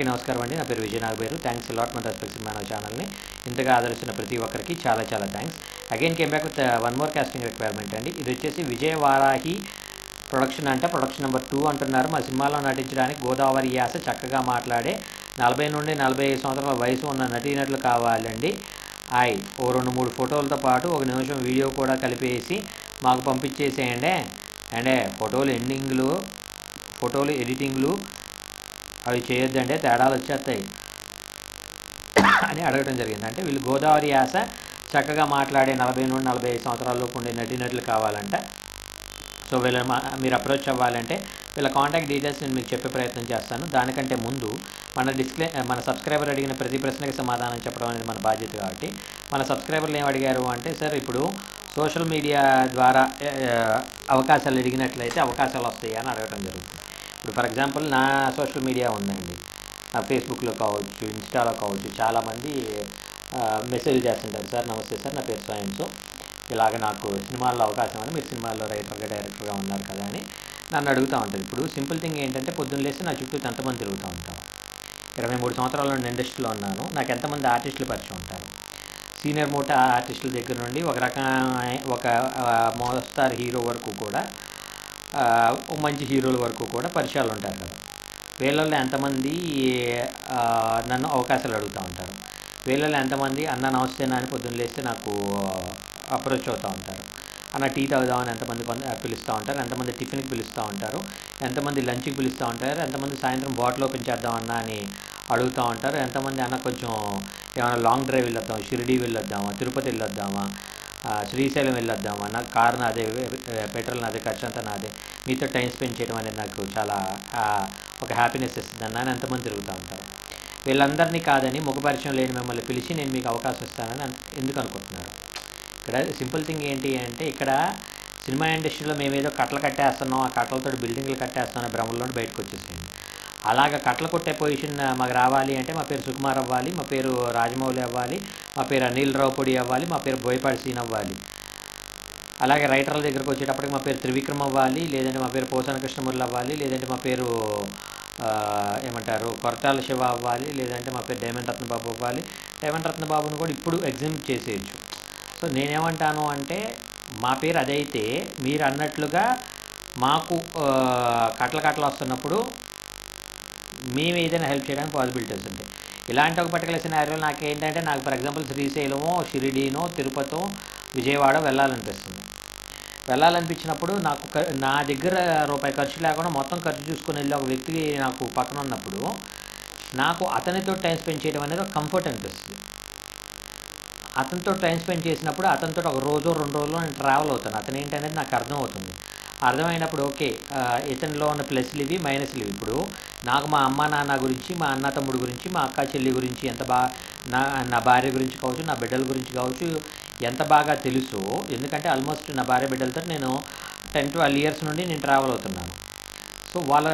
నమస్కారం అండి. నా పేరు విజయ్ నాగబేరు. థ్యాంక్స్ అలాట్ మన రెస్పెక్ట్ సినిమా ఛానల్ని ఇంతగా ఆదరిస్తున్న ప్రతి ఒక్కరికి చాలా చాలా thanks. Again came back with one more casting requirement అండి. ఇది వచ్చేసి విజయ్ వారాహి ప్రొడక్షన్ అంటే ప్రొడక్షన్ నెంబర్ 2 అంటున్నారు. మా సినిమాలో నటించడానికి గోదావరి యాస చక్కగా మాట్లాడే 40 నుండి 45 సంవత్సరాల వయసు ఉన్న నటీనటులు కావాలండి. ఓ 2-3 ఫోటోలతో పాటు 1 నిమిషం వీడియో కూడా కలిపేసి మాకు పంపించేసేయండి. అండే ఫోటోలు ఎడిటింగ్లు అవి చేయొద్దంటే తేడాలు వచ్చేస్తాయి అని అడగడం జరిగింది. అంటే వీళ్ళు గోదావరి యాస చక్కగా మాట్లాడే 40 నుండి 45 సంవత్సరాల్లోపు ఉండే నటీనటులు కావాలంట. సో మీరు అప్రోచ్ అవ్వాలంటే వీళ్ళ కాంటాక్ట్ డీటెయిల్స్ నేను మీకు చెప్పే ప్రయత్నం చేస్తాను. దానికంటే ముందు మన సబ్స్క్రైబర్ అడిగిన ప్రతి ప్రశ్నకి సమాధానం చెప్పడం అనేది మన బాధ్యత. కాబట్టి మన సబ్స్క్రైబర్లు ఏం అడిగారు అంటే, సార్ ఇప్పుడు సోషల్ మీడియా ద్వారా అవకాశాలు అడిగినట్లయితే అవకాశాలు వస్తాయి అని అడగడం జరుగుతుంది. ఇప్పుడు ఫర్ ఎగ్జాంపుల్ నా సోషల్ మీడియా ఉందండి. నా ఫేస్బుక్లో కావచ్చు, ఇన్స్టాలో కావచ్చు, చాలామంది మెసేజ్ చేస్తుంటారు. సార్ నమస్తే సార్, నా పేరు స్వయంసు, ఇలాగ నాకు సినిమాల్లో అవకాశం అని, మీరు సినిమాల్లో రైటర్గా డైరెక్టర్గా ఉన్నారు కదా అని నన్ను అడుగుతూ ఉంటారు. ఇప్పుడు సింపుల్ థింగ్ ఏంటంటే, పొద్దున్న లేస్తే నా చుట్టూ ఎంతమంది తిరుగుతూ ఉంటారు. 23 సంవత్సరాల నుండి ఇండస్ట్రీలో ఉన్నాను. నాకు ఎంతమంది ఆర్టిస్టులు పరిచయం ఉంటారు. సీనియర్ మోటా ఆర్టిస్టుల దగ్గర నుండి ఒక మోస్తారు హీరో వరకు కూడా, మంచి హీరోల వరకు కూడా పరిచయాలు ఉంటారు కదా. వీళ్ళల్లో ఎంతమంది నన్ను అవకాశాలు అడుగుతూ ఉంటారు. వీళ్ళల్లో ఎంతమంది అన్న నమస్తే అని పొద్దున్న లేస్తే నాకు అప్రోచ్ అవుతూ ఉంటారు. అన్న టీ తాగుదామని ఎంతమంది పిలుస్తూ ఉంటారు, ఎంతమంది టిఫిన్కి పిలుస్తూ ఉంటారు, ఎంతమంది లంచ్కి పిలుస్తూ ఉంటారు, ఎంతమంది సాయంత్రం బాటిల్ ఓపెన్ చేద్దామన్నా అని అడుగుతూ ఉంటారు, ఎంతమంది అన్న కొంచెం ఏమైనా లాంగ్ డ్రైవ్ వెళ్ళొద్దాం, షిరిడీ వెళ్ళొద్దామా, తిరుపతి వెళ్ళొద్దామా, శ్రీశైలం వెళ్ళొద్దామా, నా కారు నాదే, పెట్రోల్ నాదే, ఖర్చు అంతా నాదే, మీతో టైం స్పెండ్ చేయడం అనేది నాకు చాలా ఒక హ్యాపీనెస్ ఇస్తుంది అని ఎంతమంది తిరుగుతూ ఉంటారు. వీళ్ళందరినీ కాదని ముఖపరిచయం లేని మిమ్మల్ని పిలిచి నేను మీకు అవకాశం ఇస్తానని ఎందుకు అనుకుంటున్నారు? ఇక్కడ సింపుల్ థింగ్ ఏంటి అంటే, ఇక్కడ సినిమా ఇండస్ట్రీలో మేమేదో కట్టలు కట్టేస్తున్నాం, ఆ కట్టలతో బిల్డింగ్లు కట్టేస్తున్నాం భ్రమంలో బయటకు వచ్చేసింది. అలాగ కట్టలు కొట్టే పొజిషన్ మాకు రావాలి అంటే మా పేరు సుకుమార్ అవ్వాలి, మా పేరు రాజమౌళి అవ్వాలి, మా పేరు అనిల్ రావుపూడి అవ్వాలి, మా పేరు బోయపాటి సీన్ అవ్వాలి. అలాగే రైటర్ల దగ్గరకు వచ్చేటప్పటికి మా పేరు త్రివిక్రమ్ అవ్వాలి, లేదంటే మా పేరు పోసాన కృష్ణమురళి అవ్వాలి, లేదంటే మా పేరు కొరటాల శివ అవ్వాలి, లేదంటే మా పేరు డైమండ్ రత్నబాబు అవ్వాలి. డైమండ్ రత్నబాబును కూడా ఇప్పుడు ఎగ్జిమ్ చేసేయచ్చు. సో నేనేమంటాను అంటే, మా పేరు అదైతే మీరు అన్నట్లుగా మాకు కట్టలు వస్తున్నప్పుడు మేము ఏదైనా హెల్ప్ చేయడానికి పాసిబిలిటీస్ ఉంటాయి. ఇలాంటి ఒక పర్టికులర్ సినారియోలో నాకేంటంటే, నాకు ఫర్ ఎగ్జాంపుల్ శ్రీశైలమో, షిరిడీనో, తిరుపతో, విజయవాడ వెళ్ళాలనిపించినప్పుడు నాకు నా దగ్గర రూపాయి ఖర్చు లేకుండా మొత్తం ఖర్చు చూసుకుని వెళ్ళి ఒక వ్యక్తి నాకు పక్కన ఉన్నప్పుడు నాకు అతనితో టైం స్పెండ్ చేయడం అనేది ఒక కంఫర్ట్ అనిపిస్తుంది. అతనితో టైం స్పెండ్ చేసినప్పుడు అతనితో ఒక రోజు 2 రోజులు నేను ట్రావెల్ అవుతాను. అతను ఏంటనేది నాకు అర్థమవుతుంది. అర్థమైనప్పుడు ఓకే, ఇతనిలో ఉన్న ప్లస్లు ఇవి, మైనస్లు ఇవి. ఇప్పుడు నాకు మా అమ్మ నాన్న గురించి, మా అన్న తమ్ముడు గురించి, మా అక్క చెల్లి గురించి ఎంత నా భార్య గురించి కావచ్చు, నా బిడ్డల గురించి కావచ్చు ఎంత బాగా తెలుసో, ఎందుకంటే ఆల్మోస్ట్ నా భార్య బిడ్డలతో నేను 10-12 ఇయర్స్ నుండి నేను ట్రావెల్ అవుతున్నాను. సో వాళ్ళ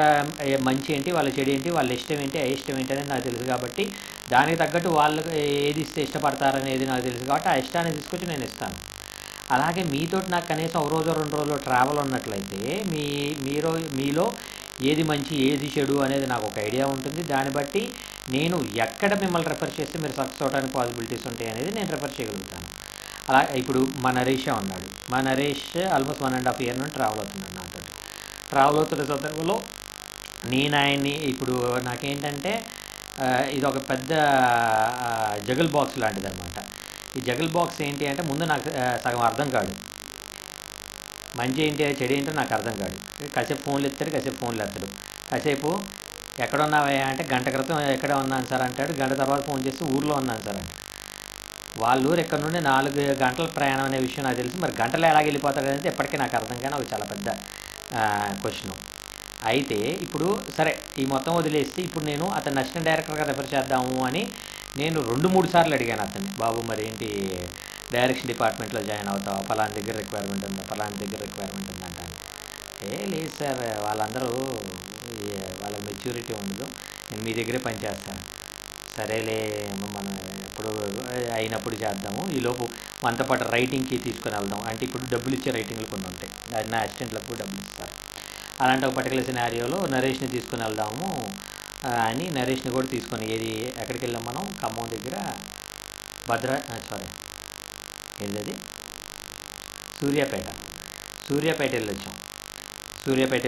మంచి ఏంటి, వాళ్ళ చెడు ఏంటి, వాళ్ళ ఇష్టం ఏంటి, అయిష్టం ఏంటి అనేది నాకు తెలుసు. కాబట్టి దానికి తగ్గట్టు వాళ్ళు ఏది ఇస్తే ఇష్టపడతారనేది నాకు తెలుసు. కాబట్టి ఆ ఇష్టాన్ని తీసుకొచ్చి నేను ఇస్తాను. అలాగే మీతోటి నాకు కనీసం ఒక రోజు 2 రోజులు ట్రావెల్ ఉన్నట్లయితే మీలో ఏది మంచి ఏది చెడు అనేది నాకు ఒక ఐడియా ఉంటుంది. దాన్ని బట్టి నేను ఎక్కడ మిమ్మల్ని రెఫర్ చేస్తే మీరు సక్సెస్ అవడానికి పాసిబిలిటీస్ ఉంటాయి అనేది నేను రెఫర్ చేయగలుగుతాను. అలా ఇప్పుడు మా నరేషే ఉన్నాడు. మా నరేష్ ఆల్మోస్ట్ 1.5 ఇయర్ నుండి ట్రావెల్ అవుతున్నాడు నాతో. ట్రావెల్ అవుతున్న సందర్భంలో నేను ఆయన్ని ఇప్పుడు నాకేంటంటే ఇది ఒక పెద్ద జగల్ బాక్స్ లాంటిది అనమాట. ఈ జగల్ బాక్స్ ఏంటి అంటే, ముందు నాకు సగం అర్థం కాదు. మంచి ఏంటి చెడు ఏంటో నాకు అర్థం కాదు. కాసేపు ఫోన్లు ఎత్తాడు, కాసేపు ఫోన్లు ఎత్తాడు, కాసేపు ఎక్కడ ఉన్నావా అంటే గంట క్రితం ఎక్కడ ఉన్నాను సార్ అంటాడు. గంట తర్వాత ఫోన్ చేసి ఊర్లో ఉన్నాను సార్ అంటే, వాళ్ళ ఊరు ఇక్కడ నుండి 4 గంటల ప్రయాణం అనే విషయం నాకు తెలుసు. మరి గంటలో ఎలాగ వెళ్ళిపోతాడు అనేది ఎప్పటికీ నాకు అర్థం కానీ ఒక చాలా పెద్ద క్వశ్చను. అయితే ఇప్పుడు సరే, ఈ మొత్తం వదిలేస్తే ఇప్పుడు నేను అతను అసిస్టెంట్ డైరెక్టర్గా రెఫర్ చేద్దాము అని నేను 2-3 సార్లు అడిగాను అతన్ని. బాబు మరి ఏంటి డైరెక్షన్ డిపార్ట్మెంట్లో జాయిన్ అవుతావా, ఫలానా దగ్గర రిక్వైర్మెంట్ ఉందా, ఫలానా దగ్గర రిక్వైర్మెంట్ ఉందంటాను. లేదు సార్, వాళ్ళందరూ వాళ్ళ మెచ్యూరిటీ ఉండదు, నేను మీ దగ్గరే పనిచేస్తాను. సరేలే, మనం ఎప్పుడు అయినప్పుడు చేద్దాము, ఈలోపు మనతో పాటు రైటింగ్కి తీసుకొని వెళ్దాం అంటే, ఇప్పుడు డబ్బులు ఇచ్చే రైటింగ్లు కొన్ని ఉంటాయి, నా అసిస్టెంట్లకు డబ్బులు ఇస్తారు. అలాంటి ఒక పర్టికులర్ సినారియోలో నరేష్ని తీసుకుని వెళ్దాము, అని నరేష్ని కూడా తీసుకొని ఎక్కడికి వెళ్ళాం మనం ఖమ్మం దగ్గర ఏంటది సూర్యాపేట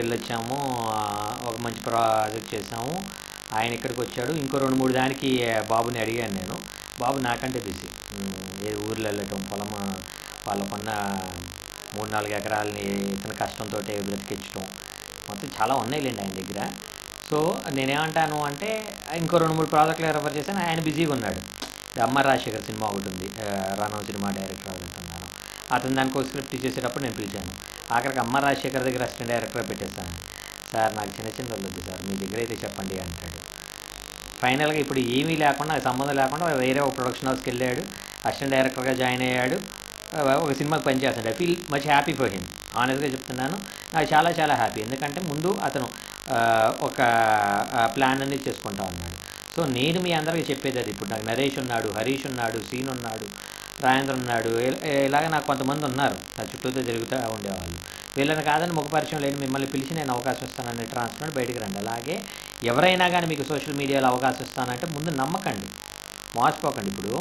వెళ్ళొచ్చాము. ఒక మంచి ప్రాజెక్ట్ చేసాము. ఆయన ఇక్కడికి వచ్చాడు. ఇంకో 2-3 దానికి బాబుని అడిగాను నేను. బాబు నాకంటే బిజీ. ఊర్లో వెళ్ళటం, వాళ్ళకున్న 3-4 ఎకరాలని ఇతని కష్టంతో బ్రతికించడం, మొత్తం చాలా ఉన్నాయిలేండి ఆయన దగ్గర. సో నేనేమంటాను అంటే ఇంకో 2-3 ప్రాజెక్టులు రెఫర్ చేశాను. ఆయన బిజీగా ఉన్నాడు. అమ్మ రాజశేఖర్ సినిమా ఒకటి ఉంది, రానో సినిమా డైరెక్టర్ అవుతున్నాను. అతను దానికి ఒక స్క్రిప్ట్ ఇచ్చేసేటప్పుడు నేను పిలిచాను. ఆఖరికి అమ్మ రాజశేఖర్ దగ్గర అసిస్టెంట్ డైరెక్టర్ పెట్టేస్తాను. సార్ నాకు చిన్న వాళ్ళు వద్దు సార్, మీ దగ్గర అయితే చెప్పండి అంటాడు. ఫైనల్గా ఇప్పుడు ఏమీ లేకుండా, సంబంధం లేకుండా వేరే ఒక ప్రొడక్షన్ హౌస్కి వెళ్ళాడు, అసిస్టెంట్ డైరెక్టర్గా జాయిన్ అయ్యాడు, ఒక సినిమాకి పనిచేస్తాడు. I feel much happy for him. ఆనెస్ట్గా చెప్తున్నాను, నాకు చాలా చాలా హ్యాపీ. ఎందుకంటే ముందు అతను ఒక ప్లాన్ అనేది చేసుకుంటా ఉన్నాడు. సో నేను మీ అందరికీ చెప్పేది అది. ఇప్పుడు నాకు నరేష్ ఉన్నాడు, హరీష్ ఉన్నాడు, సీన్ ఉన్నాడు, రాజేంద్ర ఉన్నాడు, ఇలాగ నాకు కొంతమంది ఉన్నారు నా చుట్టూతో జరుగుతూ ఉండేవాళ్ళు. వీళ్ళని కాదని ముఖ పరిచయం లేని మిమ్మల్ని పిలిచి నేను అవకాశం ఇస్తానని ట్రాన్స్ఫర్ బయటికి రండి. అలాగే ఎవరైనా కానీ మీకు సోషల్ మీడియాలో అవకాశం ఇస్తానంటే ముందు నమ్మకండి, మోసపోకండి. ఇప్పుడు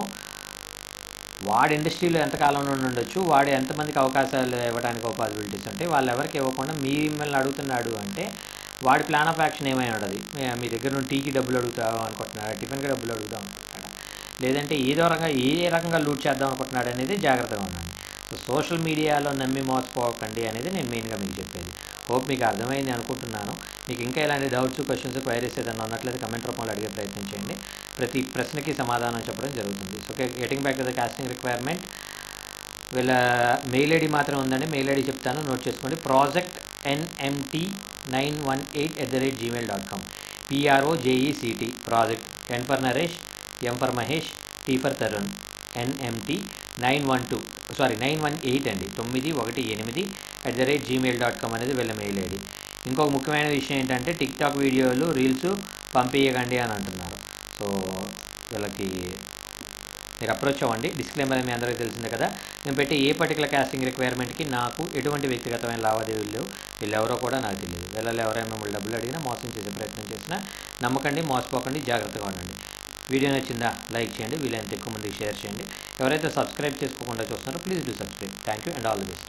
వాడి ఇండస్ట్రీలో ఎంతకాలం నుండి ఉండొచ్చు, వాడు ఎంతమందికి అవకాశాలు ఇవ్వడానికి పాసిబిలిటీస్ ఉంటాయి. వాళ్ళు ఎవరికి ఇవ్వకుండా మిమ్మల్ని అడుగుతున్నాడు అంటే వాడి ప్లాన్ ఆఫ్ యాక్షన్ ఏమై ఉండదు. మీ దగ్గర నుండి టీకి డబ్బులు అడుగుతావు అనుకుంటున్నాడా, టిఫిన్కి డబ్బులు అడుగుతావు అనుకుంటున్నాడా, లేదంటే ఏ రకంగా లూట్ చేద్దాం అనుకుంటున్నాడు అనేది జాగ్రత్తగా ఉండండి. సో సోషల్ మీడియాలో నమ్మి మోసపోకండి అనేది నేను మెయిన్గా మీకు చెప్పేది. హోప్ మీకు అర్థమైంది అనుకుంటున్నాను. మీకు ఇంకా ఇలాంటి డౌట్స్, క్వశ్చన్స్, క్వైరీస్ ఏదైనా ఉన్నట్లయితే కమెంట్ రూపంలో అడిగే ప్రయత్నం చేయండి. ప్రతి ప్రశ్నకి సమాధానం చెప్పడం జరుగుతుంది. So getting back to the casting requirement, వీళ్ళ మెయిల్ ఐడి మాత్రం ఉందండి. మెయిల్ ఐడి చెప్తాను, నోట్ చేసుకోండి. projectnmt918@gmail.com. PROJECT project, N for Naresh, M for Mahesh, T for Tarun, NMT918 అండి, 918@gmail.com అనేది వీళ్ళ మెయిల్ ఐడి. ఇంకొక ముఖ్యమైన విషయం ఏంటంటే టిక్టాక్ వీడియోలు, రీల్స్ పంపించకండి అని అంటున్నారు. సో వీళ్ళకి మీరు అప్రోచ్ అవ్వండి. డిస్క్లైమర్ మీ అందరికీ తెలిసిందే కదా, నేను పెట్టే ఏ పర్టికులర్ కాస్టింగ్ రిక్వైర్మెంట్కి నాకు ఎటువంటి వ్యక్తిగతమైన లావాదేవీలు లేవు. వీళ్ళెవరో కూడా నాకు తెలియదు. వీళ్ళలో ఎవరైనా మిమ్మల్ని డబ్బులు అడిగినా, మోసం చేసే ప్రయత్నం చేసినా నమ్మకండి, మోసపోకండి, జాగ్రత్తగా ఉండండి. వీడియో నచ్చిందా లైక్ చేయండి, వీలైనంత ఎక్కువ మందికి షేర్ చేయండి. ఎవరైతే సబ్స్క్రైబ్ చేసుకోకుండా చూస్తున్నారో please do subscribe. Thank you and all the best.